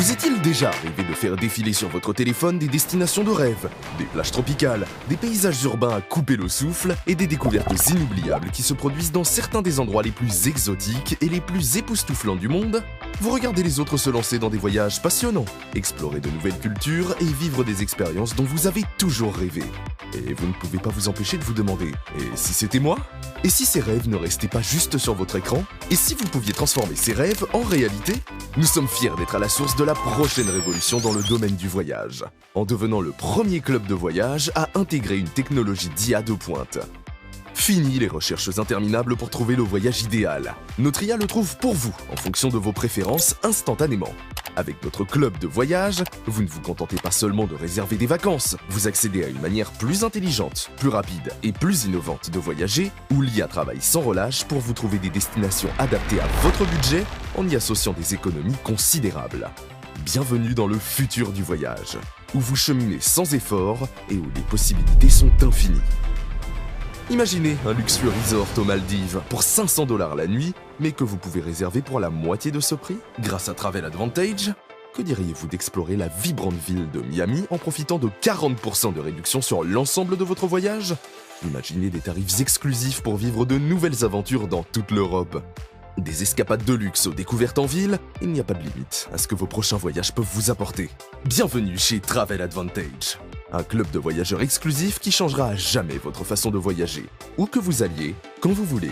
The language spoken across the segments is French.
Vous est-il déjà arrivé de faire défiler sur votre téléphone des destinations de rêve, des plages tropicales, des paysages urbains à couper le souffle et des découvertes inoubliables qui se produisent dans certains des endroits les plus exotiques et les plus époustouflants du monde? Vous regardez les autres se lancer dans des voyages passionnants, explorer de nouvelles cultures et vivre des expériences dont vous avez toujours rêvé. Et vous ne pouvez pas vous empêcher de vous demander « Et si c'était moi ?» Et si ces rêves ne restaient pas juste sur votre écran? Et si vous pouviez transformer ces rêves en réalité? Nous sommes fiers d'être à la source de la prochaine révolution dans le domaine du voyage, en devenant le premier club de voyage à intégrer une technologie d'IA de pointe. Fini les recherches interminables pour trouver le voyage idéal. Notre IA le trouve pour vous, en fonction de vos préférences, instantanément. Avec notre club de voyage, vous ne vous contentez pas seulement de réserver des vacances, vous accédez à une manière plus intelligente, plus rapide et plus innovante de voyager, où l'IA travaille sans relâche pour vous trouver des destinations adaptées à votre budget, en y associant des économies considérables. Bienvenue dans le futur du voyage, où vous cheminez sans effort et où les possibilités sont infinies. Imaginez un luxueux resort aux Maldives pour 500 $ la nuit, mais que vous pouvez réserver pour la moitié de ce prix grâce à Travel Advantage. Que diriez-vous d'explorer la vibrante ville de Miami en profitant de 40% de réduction sur l'ensemble de votre voyage? Imaginez des tarifs exclusifs pour vivre de nouvelles aventures dans toute l'Europe. Des escapades de luxe aux découvertes en ville, il n'y a pas de limite à ce que vos prochains voyages peuvent vous apporter. Bienvenue chez Travel Advantage, un club de voyageurs exclusif qui changera à jamais votre façon de voyager, où que vous alliez, quand vous voulez.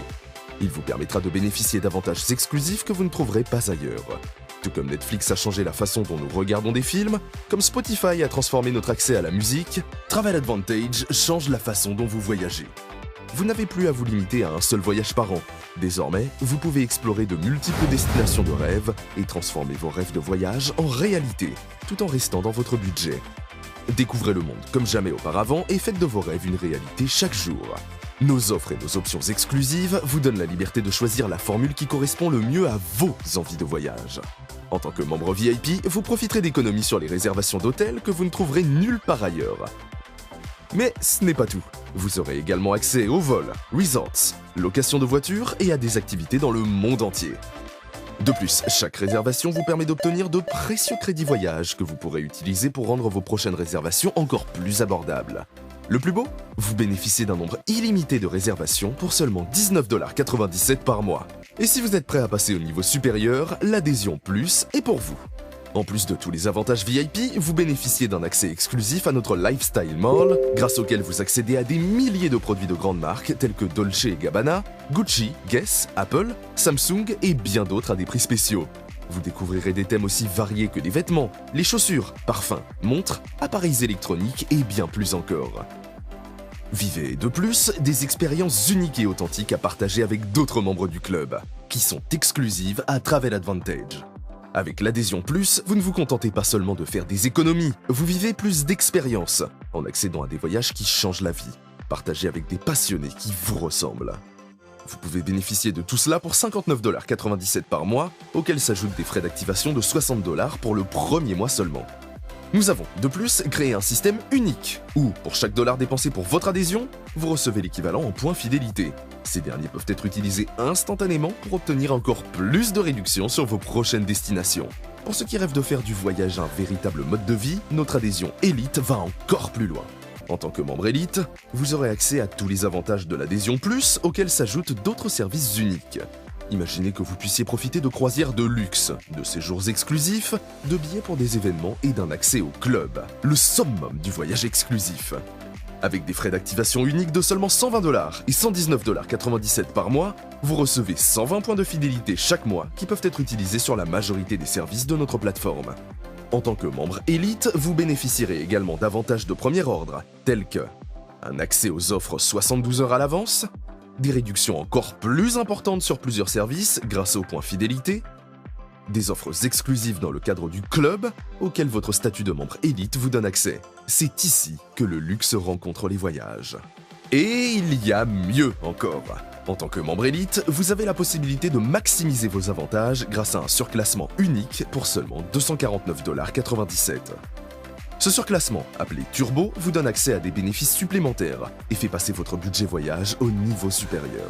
Il vous permettra de bénéficier d'avantages exclusifs que vous ne trouverez pas ailleurs. Tout comme Netflix a changé la façon dont nous regardons des films, comme Spotify a transformé notre accès à la musique, Travel Advantage change la façon dont vous voyagez. Vous n'avez plus à vous limiter à un seul voyage par an. Désormais, vous pouvez explorer de multiples destinations de rêve et transformer vos rêves de voyage en réalité, tout en restant dans votre budget. Découvrez le monde comme jamais auparavant et faites de vos rêves une réalité chaque jour. Nos offres et nos options exclusives vous donnent la liberté de choisir la formule qui correspond le mieux à vos envies de voyage. En tant que membre VIP, vous profiterez d'économies sur les réservations d'hôtels que vous ne trouverez nulle part ailleurs. Mais ce n'est pas tout. Vous aurez également accès aux vols, resorts, location de voitures et à des activités dans le monde entier. De plus, chaque réservation vous permet d'obtenir de précieux crédits voyage que vous pourrez utiliser pour rendre vos prochaines réservations encore plus abordables. Le plus beau? Vous bénéficiez d'un nombre illimité de réservations pour seulement 19,97 $ par mois. Et si vous êtes prêt à passer au niveau supérieur, l'adhésion Plus est pour vous. En plus de tous les avantages VIP, vous bénéficiez d'un accès exclusif à notre Lifestyle Mall, grâce auquel vous accédez à des milliers de produits de grandes marques tels que Dolce & Gabbana, Gucci, Guess, Apple, Samsung et bien d'autres à des prix spéciaux. Vous découvrirez des thèmes aussi variés que les vêtements, les chaussures, parfums, montres, appareils électroniques et bien plus encore. Vivez de plus des expériences uniques et authentiques à partager avec d'autres membres du club, qui sont exclusives à Travel Advantage. Avec l'adhésion Plus, vous ne vous contentez pas seulement de faire des économies, vous vivez plus d'expériences, en accédant à des voyages qui changent la vie, partagés avec des passionnés qui vous ressemblent. Vous pouvez bénéficier de tout cela pour 59,97 $ par mois, auxquels s'ajoutent des frais d'activation de 60 $ pour le premier mois seulement. Nous avons, de plus, créé un système unique, où, pour chaque dollar dépensé pour votre adhésion, vous recevez l'équivalent en points fidélité. Ces derniers peuvent être utilisés instantanément pour obtenir encore plus de réductions sur vos prochaines destinations. Pour ceux qui rêvent de faire du voyage un véritable mode de vie, notre adhésion Elite va encore plus loin. En tant que membre Elite, vous aurez accès à tous les avantages de l'adhésion Plus, auxquels s'ajoutent d'autres services uniques. Imaginez que vous puissiez profiter de croisières de luxe, de séjours exclusifs, de billets pour des événements et d'un accès au club, le summum du voyage exclusif. Avec des frais d'activation uniques de seulement 120 $ et 119,97 $ par mois, vous recevez 120 points de fidélité chaque mois qui peuvent être utilisés sur la majorité des services de notre plateforme. En tant que membre Elite, vous bénéficierez également d'avantages de premier ordre, tels que un accès aux offres 72 heures à l'avance, des réductions encore plus importantes sur plusieurs services grâce aux points fidélité, des offres exclusives dans le cadre du club auquel votre statut de membre Elite vous donne accès. C'est ici que le luxe rencontre les voyages. Et il y a mieux encore. En tant que membre Elite, vous avez la possibilité de maximiser vos avantages grâce à un surclassement unique pour seulement 249,97 $. Ce surclassement, appelé Turbo, vous donne accès à des bénéfices supplémentaires et fait passer votre budget voyage au niveau supérieur.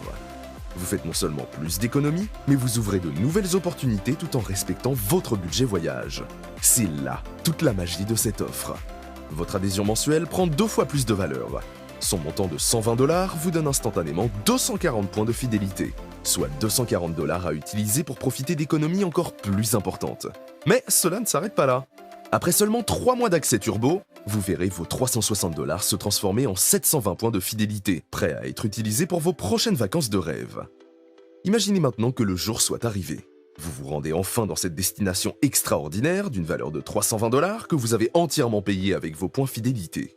Vous faites non seulement plus d'économies, mais vous ouvrez de nouvelles opportunités tout en respectant votre budget voyage. C'est là toute la magie de cette offre. Votre adhésion mensuelle prend 2 fois plus de valeur. Son montant de 120 $ vous donne instantanément 240 points de fidélité, soit 240 $ à utiliser pour profiter d'économies encore plus importantes. Mais cela ne s'arrête pas là. Après seulement 3 mois d'accès turbo, vous verrez vos 360 $ se transformer en 720 points de fidélité, prêts à être utilisés pour vos prochaines vacances de rêve. Imaginez maintenant que le jour soit arrivé. Vous vous rendez enfin dans cette destination extraordinaire d'une valeur de 320 $ que vous avez entièrement payé avec vos points fidélité.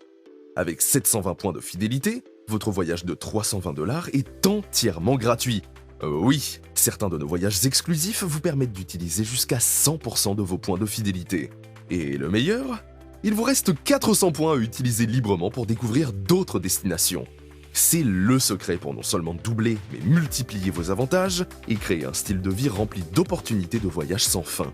Avec 720 points de fidélité, votre voyage de 320 $ est entièrement gratuit. Oui, certains de nos voyages exclusifs vous permettent d'utiliser jusqu'à 100% de vos points de fidélité. Et le meilleur ? Il vous reste 400 points à utiliser librement pour découvrir d'autres destinations. C'est le secret pour non seulement doubler, mais multiplier vos avantages et créer un style de vie rempli d'opportunités de voyage sans fin.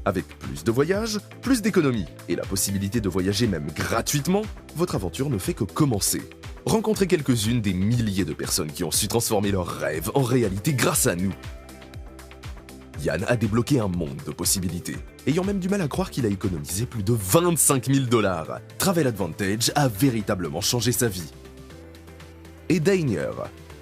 Avec plus de voyages, plus d'économies et la possibilité de voyager même gratuitement, votre aventure ne fait que commencer. Rencontrez quelques-unes des milliers de personnes qui ont su transformer leurs rêves en réalité grâce à nous. Yann a débloqué un monde de possibilités, ayant même du mal à croire qu'il a économisé plus de 25 000 $. Travel Advantage a véritablement changé sa vie. Et Dainier,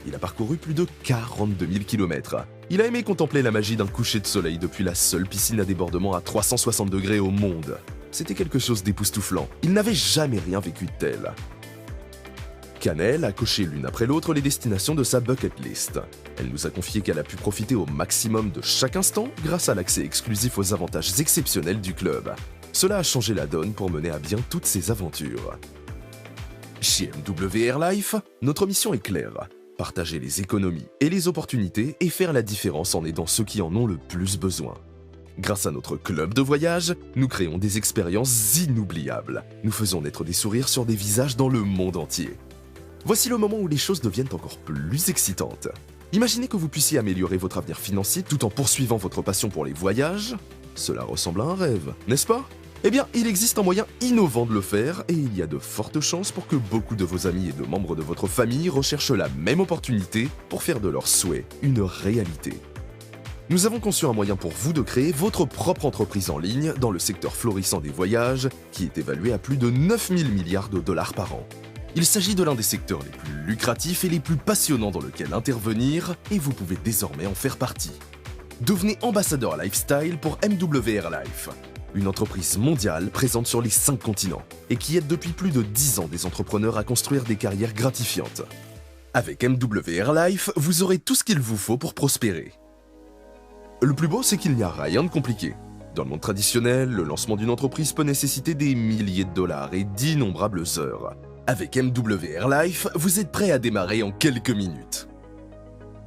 il a parcouru plus de 42 000 km. Il a aimé contempler la magie d'un coucher de soleil depuis la seule piscine à débordement à 360 degrés au monde. C'était quelque chose d'époustouflant. Il n'avait jamais rien vécu de tel. Canel a coché l'une après l'autre les destinations de sa bucket list. Elle nous a confié qu'elle a pu profiter au maximum de chaque instant grâce à l'accès exclusif aux avantages exceptionnels du club. Cela a changé la donne pour mener à bien toutes ses aventures. Chez MW Airlife, notre mission est claire. Partager les économies et les opportunités et faire la différence en aidant ceux qui en ont le plus besoin. Grâce à notre club de voyage, nous créons des expériences inoubliables. Nous faisons naître des sourires sur des visages dans le monde entier. Voici le moment où les choses deviennent encore plus excitantes. Imaginez que vous puissiez améliorer votre avenir financier tout en poursuivant votre passion pour les voyages. Cela ressemble à un rêve, n'est-ce pas ? Eh bien, il existe un moyen innovant de le faire et il y a de fortes chances pour que beaucoup de vos amis et de membres de votre famille recherchent la même opportunité pour faire de leurs souhaits une réalité. Nous avons conçu un moyen pour vous de créer votre propre entreprise en ligne dans le secteur florissant des voyages qui est évalué à plus de 9 000 milliards de $ par an. Il s'agit de l'un des secteurs les plus lucratifs et les plus passionnants dans lequel intervenir et vous pouvez désormais en faire partie. Devenez ambassadeur lifestyle pour MW Airlife, une entreprise mondiale présente sur les 5 continents et qui aide depuis plus de 10 ans des entrepreneurs à construire des carrières gratifiantes. Avec MW Airlife, vous aurez tout ce qu'il vous faut pour prospérer. Le plus beau, c'est qu'il n'y a rien de compliqué. Dans le monde traditionnel, le lancement d'une entreprise peut nécessiter des milliers de dollars et d'innombrables heures. Avec MW Airlife, vous êtes prêt à démarrer en quelques minutes.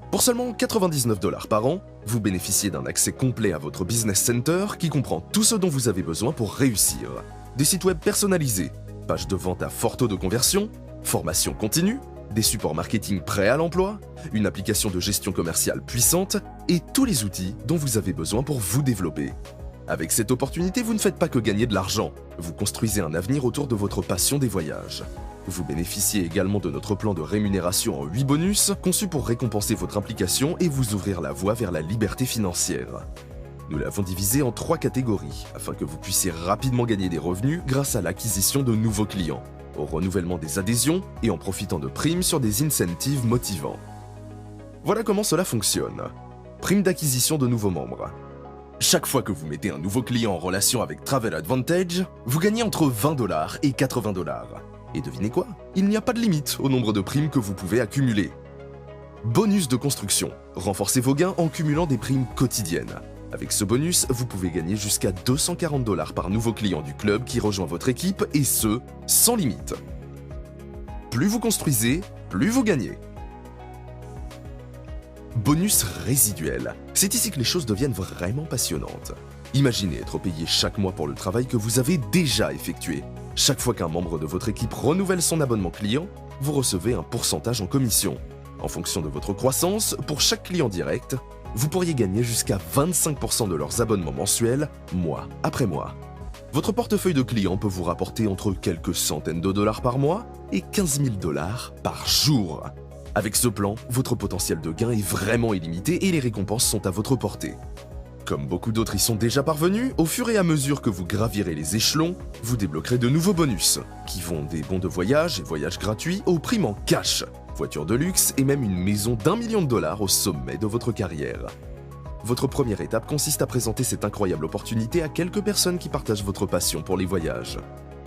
Pour seulement 99 $ par an, vous bénéficiez d'un accès complet à votre business center qui comprend tout ce dont vous avez besoin pour réussir. Des sites web personnalisés, pages de vente à fort taux de conversion, formation continue, des supports marketing prêts à l'emploi, une application de gestion commerciale puissante et tous les outils dont vous avez besoin pour vous développer. Avec cette opportunité, vous ne faites pas que gagner de l'argent, vous construisez un avenir autour de votre passion des voyages. Vous bénéficiez également de notre plan de rémunération en 8 bonus, conçu pour récompenser votre implication et vous ouvrir la voie vers la liberté financière. Nous l'avons divisé en 3 catégories, afin que vous puissiez rapidement gagner des revenus grâce à l'acquisition de nouveaux clients, au renouvellement des adhésions et en profitant de primes sur des incentives motivants. Voilà comment cela fonctionne. Prime d'acquisition de nouveaux membres. Chaque fois que vous mettez un nouveau client en relation avec Travel Advantage, vous gagnez entre 20 $ et 80 $. Et devinez quoi ? Il n'y a pas de limite au nombre de primes que vous pouvez accumuler. Bonus de construction. Renforcez vos gains en cumulant des primes quotidiennes. Avec ce bonus, vous pouvez gagner jusqu'à 240 $ par nouveau client du club qui rejoint votre équipe et ce, sans limite. Plus vous construisez, plus vous gagnez. Bonus résiduel. C'est ici que les choses deviennent vraiment passionnantes. Imaginez être payé chaque mois pour le travail que vous avez déjà effectué. Chaque fois qu'un membre de votre équipe renouvelle son abonnement client, vous recevez un pourcentage en commission. En fonction de votre croissance, pour chaque client direct, vous pourriez gagner jusqu'à 25% de leurs abonnements mensuels, mois après mois. Votre portefeuille de clients peut vous rapporter entre quelques centaines de dollars par mois et 15 000 $ par jour. Avec ce plan, votre potentiel de gain est vraiment illimité et les récompenses sont à votre portée. Comme beaucoup d'autres y sont déjà parvenus, au fur et à mesure que vous gravirez les échelons, vous débloquerez de nouveaux bonus, qui vont des bons de voyage et voyages gratuits aux primes en cash, voitures de luxe et même une maison d'1 million de dollars au sommet de votre carrière. Votre première étape consiste à présenter cette incroyable opportunité à quelques personnes qui partagent votre passion pour les voyages.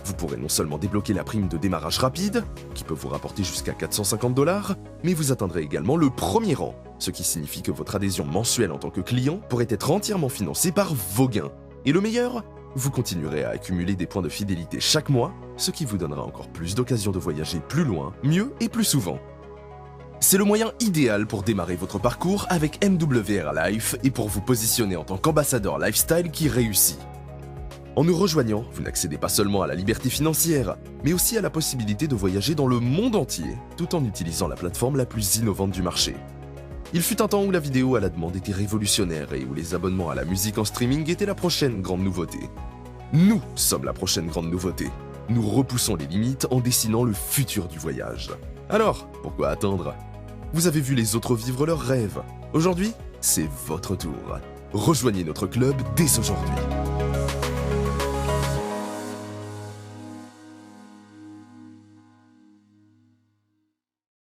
Vous pourrez non seulement débloquer la prime de démarrage rapide, qui peut vous rapporter jusqu'à 450 dollars, mais vous atteindrez également le premier rang, ce qui signifie que votre adhésion mensuelle en tant que client pourrait être entièrement financée par vos gains. Et le meilleur, vous continuerez à accumuler des points de fidélité chaque mois, ce qui vous donnera encore plus d'occasions de voyager plus loin, mieux et plus souvent. C'est le moyen idéal pour démarrer votre parcours avec MWR Life et pour vous positionner en tant qu'ambassadeur lifestyle qui réussit. En nous rejoignant, vous n'accédez pas seulement à la liberté financière, mais aussi à la possibilité de voyager dans le monde entier, tout en utilisant la plateforme la plus innovante du marché. Il fut un temps où la vidéo à la demande était révolutionnaire et où les abonnements à la musique en streaming étaient la prochaine grande nouveauté. Nous sommes la prochaine grande nouveauté. Nous repoussons les limites en dessinant le futur du voyage. Alors, pourquoi attendre ? Vous avez vu les autres vivre leurs rêves. Aujourd'hui, c'est votre tour. Rejoignez notre club dès aujourd'hui.